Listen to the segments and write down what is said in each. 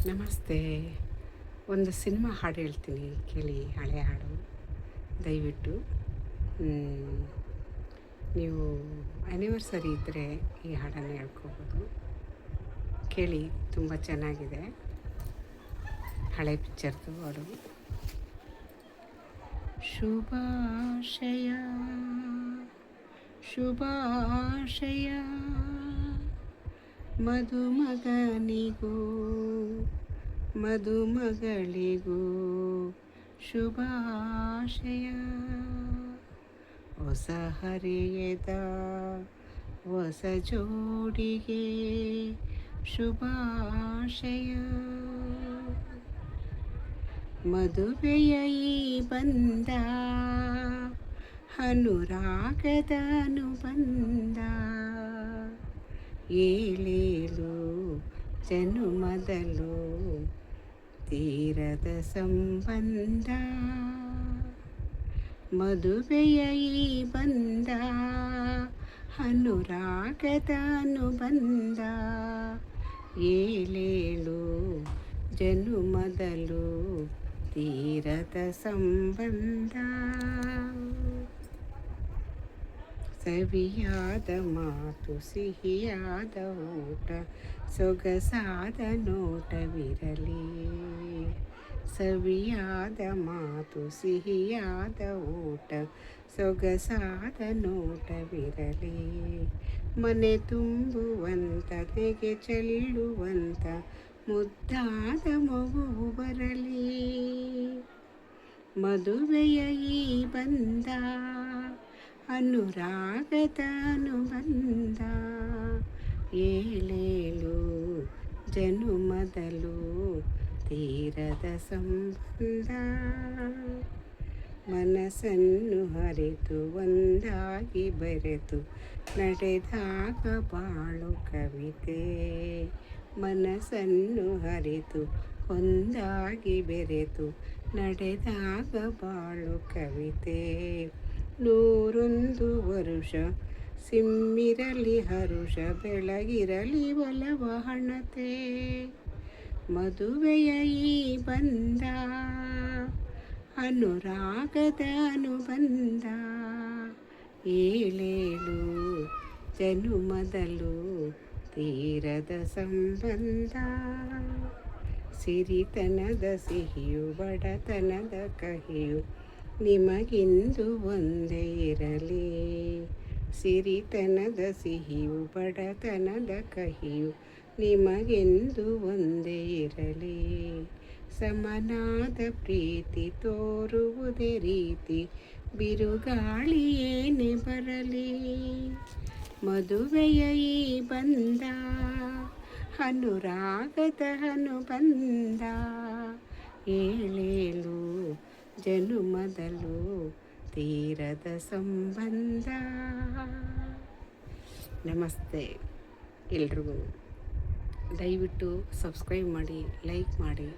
ನಮಸ್ತೆ. ಒಂದು ಸಿನಿಮಾ ಹಾಡು ಹೇಳ್ತೀನಿ ಕೇಳಿ, ಹಳೆ ಹಾಡು ದಯವಿಟ್ಟು. ನೀವು ಆ್ಯನಿವರ್ಸರಿ ಇದ್ದರೆ ಈ ಹಾಡನ್ನು ಹೇಳ್ಕೋಬೋದು. ಕೇಳಿ, ತುಂಬ ಚೆನ್ನಾಗಿದೆ. ಹಳೆ ಪಿಕ್ಚರ್ದು ಹಾಡು. ಶುಭಾಶಯ ಶುಭಾಶಯ ಮದುಮಗನಿಗೂ ಮದುಮಗಳಿಗೂ ಶುಭಾಶಯ. ಹೊಸ ಹರೆಯದ ಹೊಸ ಜೋಡಿಗೆ ಶುಭಾಶಯ. ಮದುವೆಯ ಈ ಬಂದ ಅನುರಾಗದ ಅನುಬಂಧ, ಏಳೇಳು ಜನುಮದಲು ತೀರದ ಸಂಬಂಧ. ಮದುವೆಯ ಈ ಬಂದ ಅನುರಾಗದ ಅನುಬಂಧ, ಏಳೇಳು ಜನುಮದಲು ತೀರದ ಸಂಬಂಧ. ಸವಿಯಾದ ಮಾತು ಸಿಹಿಯಾದ ಊಟ ಸೊಗಸಾದ ನೋಟವಿರಲಿ. ಸವಿಯಾದ ಮಾತು ಸಿಹಿಯಾದ ಊಟ ಸೊಗಸಾದ ನೋಟವಿರಲಿ. ಮನೆ ತುಂಬುವಂತ ನೆಗೆ ಚೆಲ್ಲುವಂತ ಮುದ್ದಾದ ಮಗುವು ಬರಲಿ. ಮದುವೆಯ ಈ ಬಂದ ಅನುರಾಗದ ಅನುಬಂಧ, ಏಳೇಳು ಜನುಮದಲು ತೀರದ ಸಂಬಂಧ. ಮನಸ್ಸನ್ನು ಹರಿತು ಒಂದಾಗಿ ಬೆರೆತು ನಡೆದಾಗ ಬಾಳು ಕವಿತೆ. ಮನಸ್ಸನ್ನು ಹರಿತು ಒಂದಾಗಿ ಬೆರೆತು ನಡೆದಾಗ ಬಾಳು ಕವಿತೆ. 101 ವರುಷ ಸಿಮ್ಮಿರಲಿ ಹರುಷ ಬೆಳಗಿರಲಿ ಒಲವ ಹಣತೆ. ಮದುವೆಯ ಈ ಬಂದ ಅನುರಾಗದ ಅನುಬಂಧ, ಏಳೇಳು ಜನುಮದಲು ತೀರದ ಸಂಬಂಧ. ಸಿರಿತನದ ಸಿಹಿಯು ಬಡತನದ ಕಹಿಯು ನಿಮಗಿಂದು ಒಂದೇ ಇರಲಿ. ಸಿರಿತನದ ಸಿಹಿಯು ಬಡತನದ ಕಹಿಯು ನಿಮಗೆಂದು ಒಂದೇ ಇರಲಿ. ಸಮನಾದ ಪ್ರೀತಿ ತೋರುವುದೇ ರೀತಿ ಬಿರುಗಾಳಿ ಏನೇ ಬರಲಿ. ಮದುವೆಯ ಈ ಬಂದ ಅನುರಾಗದ ಅನುಬಂಧ, ಏಳೇಳು ಜನುಮದಲು ತೀರದ ಸಂಬಂಧ. ನಮಸ್ತೆ ಎಲ್ರಿಗೂ. ದಯವಿಟ್ಟು ಸಬ್ಸ್ಕ್ರೈಬ್ ಮಾಡಿ, ಲೈಕ್ ಮಾಡಿ,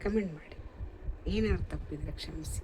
ಕಮೆಂಟ್ ಮಾಡಿ. ಏನಾದ್ರು ತಪ್ಪಿದರೆ ಕ್ಷಮಿಸಿ.